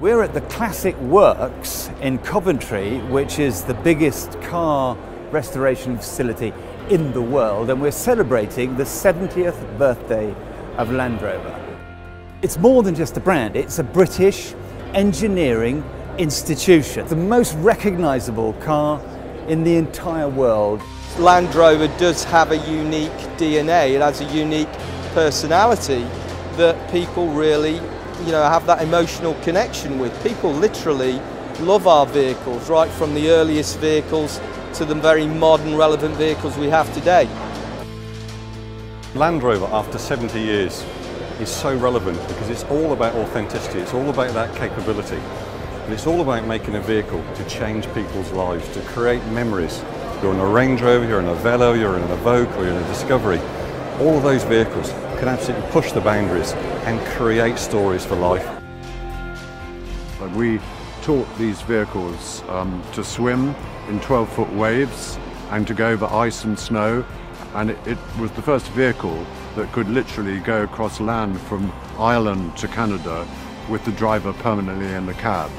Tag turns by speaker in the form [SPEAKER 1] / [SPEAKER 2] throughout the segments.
[SPEAKER 1] We're at the Classic Works in Coventry, which is the biggest car restoration facility in the world, and we're celebrating the 70th birthday of Land Rover. It's more than just a brand, it's a British engineering institution. The most recognisable car in the entire world.
[SPEAKER 2] Land Rover does have a unique DNA, it has a unique personality that people really have that emotional connection with. People literally love our vehicles, right from the earliest vehicles to the very modern, relevant vehicles we have today.
[SPEAKER 3] Land Rover, after 70 years, is so relevant because it's all about authenticity, it's all about that capability. And it's all about making a vehicle to change people's lives, to create memories. You're in a Range Rover, you're in a Velo, you're in a Evoque, or you're in a Discovery. All of those vehicles can absolutely push the boundaries and create stories for life.
[SPEAKER 4] We taught these vehicles to swim in 12-foot waves and to go over ice and snow, and it was the first vehicle that could literally go across land from Ireland to Canada with the driver permanently in the cab.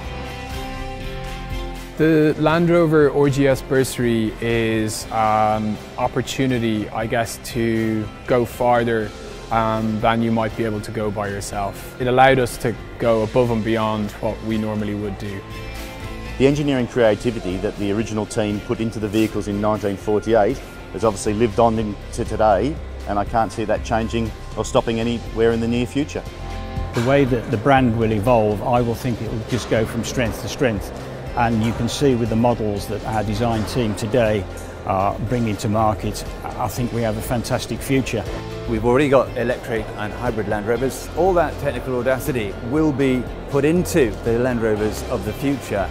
[SPEAKER 5] The Land Rover RGS Bursary is an opportunity, I guess, to go farther than you might be able to go by yourself. It allowed us to go above and beyond what we normally would do.
[SPEAKER 6] The engineering creativity that the original team put into the vehicles in 1948 has obviously lived on into today, and I can't see that changing or stopping anywhere in the near future.
[SPEAKER 7] The way that the brand will evolve, I will think it will just go from strength to strength. And you can see with the models that our design team today are bringing to market, I think we have a fantastic future.
[SPEAKER 1] We've already got electric and hybrid Land Rovers. All that technical audacity will be put into the Land Rovers of the future.